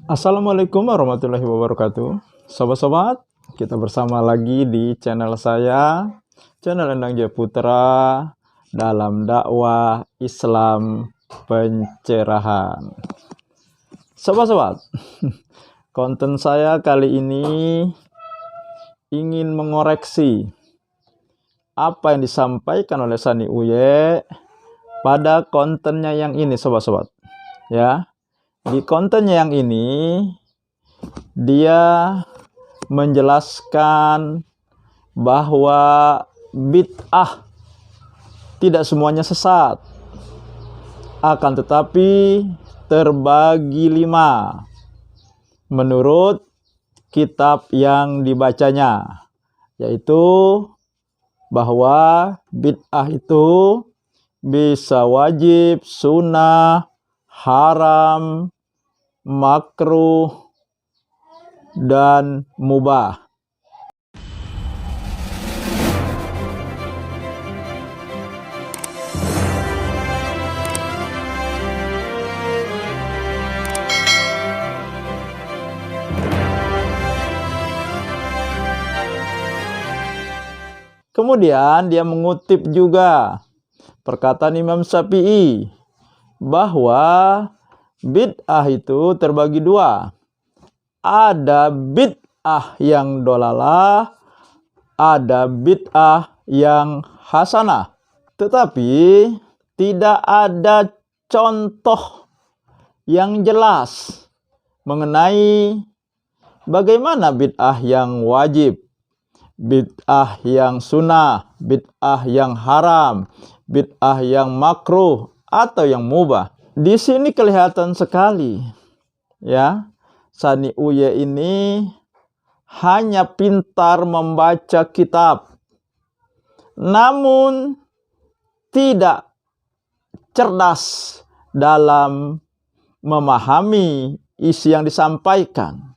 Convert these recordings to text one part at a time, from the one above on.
Assalamualaikum warahmatullahi wabarakatuh. Sobat-sobat, kita bersama lagi di channel saya, channel Endang Jaya Putra, dalam dakwah Islam pencerahan. Sobat-sobat, konten saya kali ini ingin mengoreksi apa yang disampaikan oleh Sani Uye pada kontennya yang ini, sobat-sobat. Ya, di kontennya yang ini dia menjelaskan bahwa bid'ah tidak semuanya sesat, akan tetapi terbagi 5 menurut kitab yang dibacanya, yaitu bahwa bid'ah itu bisa wajib, sunnah, haram, makruh, dan mubah. Kemudian dia mengutip juga perkataan Imam Syafi'i bahwa bid'ah itu terbagi 2. Ada bid'ah yang dolalah, ada bid'ah yang hasanah. Tetapi tidak ada contoh yang jelas mengenai bagaimana bid'ah yang wajib, bid'ah yang sunnah, bid'ah yang haram, bid'ah yang makruh, atau yang mubah. Di sini kelihatan sekali, ya, Sani Uye ini hanya pintar membaca kitab, namun tidak cerdas dalam memahami isi yang disampaikan.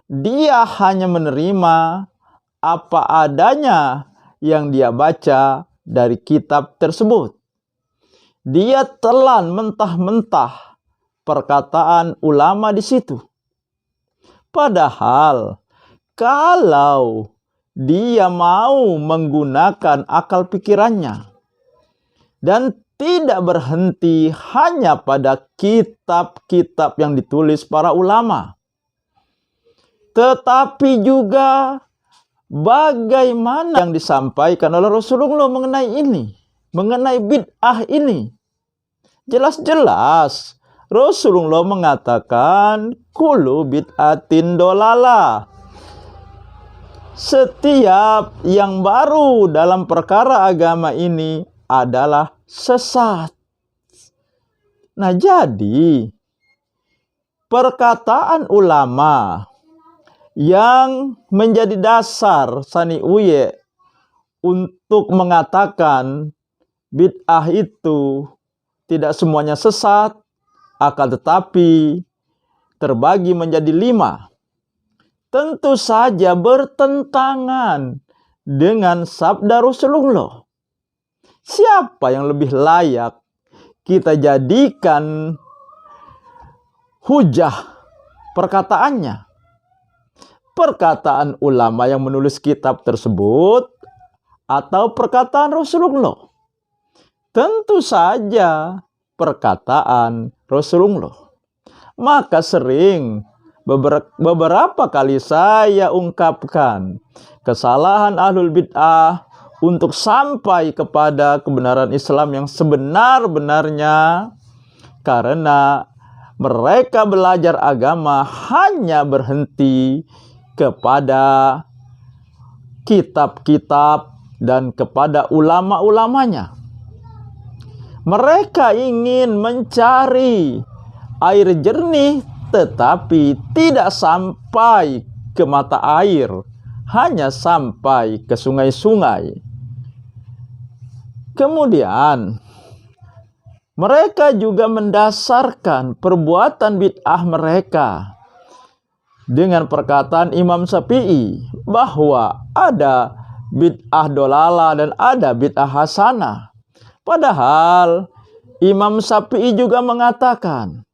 Dia hanya menerima apa adanya yang dia baca dari kitab tersebut. Dia telan mentah-mentah perkataan ulama di situ. Padahal kalau dia mau menggunakan akal pikirannya dan tidak berhenti hanya pada kitab-kitab yang ditulis para ulama, tetapi juga bagaimana yang disampaikan oleh Rasulullah mengenai ini, mengenai bid'ah ini. Jelas-jelas Rasulullah mengatakan kullu bid'atin dolalah. Setiap yang baru dalam perkara agama ini adalah sesat. Nah, jadi perkataan ulama yang menjadi dasar Sani Uye untuk mengatakan bid'ah itu tidak semuanya sesat, akan tetapi terbagi menjadi 5, tentu saja bertentangan dengan sabda Rasulullah. Siapa yang lebih layak kita jadikan hujah perkataannya? Perkataan ulama yang menulis kitab tersebut atau perkataan Rasulullah? Tentu saja perkataan Rasulullah. Maka sering beberapa kali saya ungkapkan kesalahan ahlul bid'ah untuk sampai kepada kebenaran Islam yang sebenar-benarnya, karena mereka belajar agama hanya berhenti kepada kitab-kitab dan kepada ulama-ulamanya. Mereka ingin mencari air jernih, tetapi tidak sampai ke mata air, hanya sampai ke sungai-sungai. Kemudian mereka juga mendasarkan perbuatan bid'ah mereka dengan perkataan Imam Syafi'i bahwa ada bid'ah dolalah dan ada bid'ah hasanah. Padahal Imam Syafi'i juga mengatakan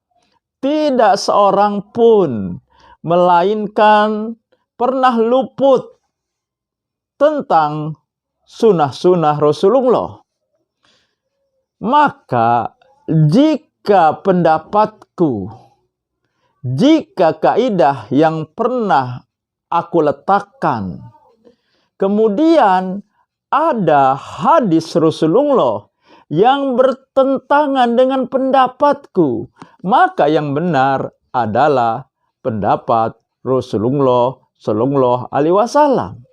tidak seorang pun melainkan pernah luput tentang sunnah-sunnah Rasulullah. Maka jika pendapatku, jika kaidah yang pernah aku letakkan, kemudian ada hadis Rasulullah yang bertentangan dengan pendapatku, maka yang benar adalah pendapat Rasulullah Shallallahu Alaihi Wasallam.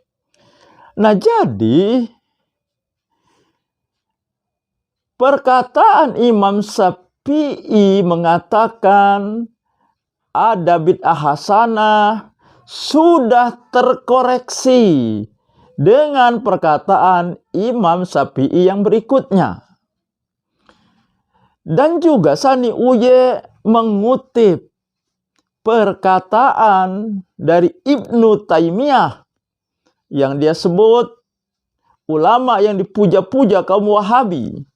Nah, jadi perkataan Imam Syafi'i mengatakan ada bid'ah hasanah sudah terkoreksi dengan perkataan Imam Syafi'i yang berikutnya. Dan juga Sani Uye mengutip perkataan dari Ibnu Taimiyah yang dia sebut ulama yang dipuja-puja kaum Wahabi,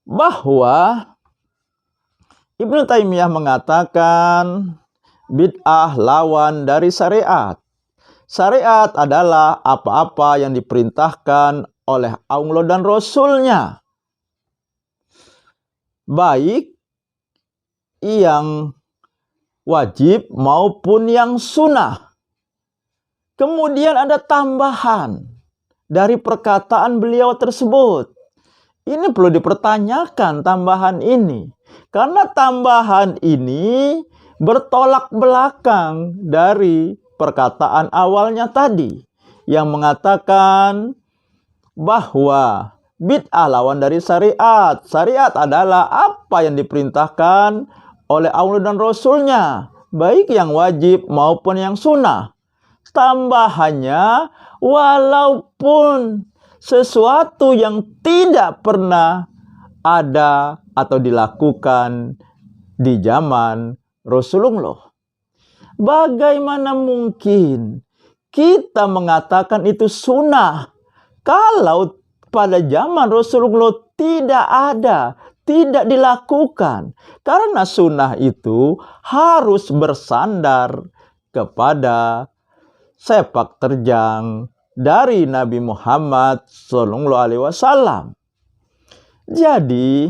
bahwa Ibnu Taimiyah mengatakan bid'ah lawan dari syariat. Syariat adalah apa-apa yang diperintahkan oleh Allah dan Rasul-Nya, baik yang wajib maupun yang sunnah. Kemudian ada tambahan dari perkataan beliau tersebut. Ini perlu dipertanyakan tambahan ini, karena tambahan ini bertolak belakang dari perkataan awalnya tadi yang mengatakan bahwa bid'ah lawan dari syariat. Syariat adalah apa yang diperintahkan oleh Allah dan Rasul-Nya, baik yang wajib maupun yang sunnah. Tambahannya, walaupun sesuatu yang tidak pernah ada atau dilakukan di zaman Rasulullah. Bagaimana mungkin kita mengatakan itu sunnah kalau pada zaman Rasulullah tidak ada, tidak dilakukan? Karena sunnah itu harus bersandar kepada sepak terjang dari Nabi Muhammad Sallallahu Alaihi Wasallam. Jadi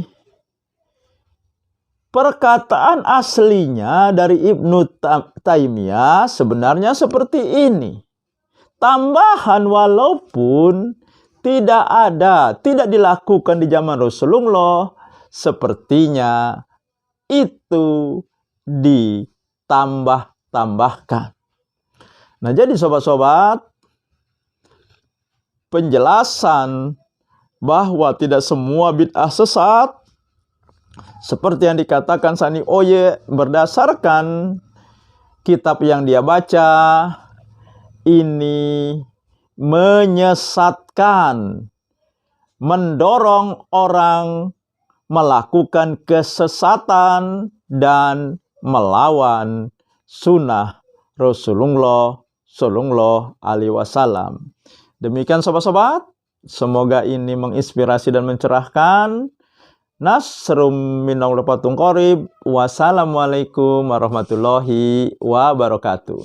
perkataan aslinya dari Ibnu Taimiyah sebenarnya seperti ini. Tambahan walaupun tidak ada, tidak dilakukan di zaman Rasulullah, sepertinya itu ditambah-tambahkan. Nah, jadi sobat-sobat, penjelasan bahwa tidak semua bid'ah sesat seperti yang dikatakan Sani Uye berdasarkan kitab yang dia baca, ini menyesatkan, mendorong orang melakukan kesesatan dan melawan sunnah Rasulullah Sallallahu Alaihi Wasallam. Demikian sobat-sobat, semoga ini menginspirasi dan mencerahkan. Nasrum minallah patung qorib. Wassalamualaikum warahmatullahi wabarakatuh.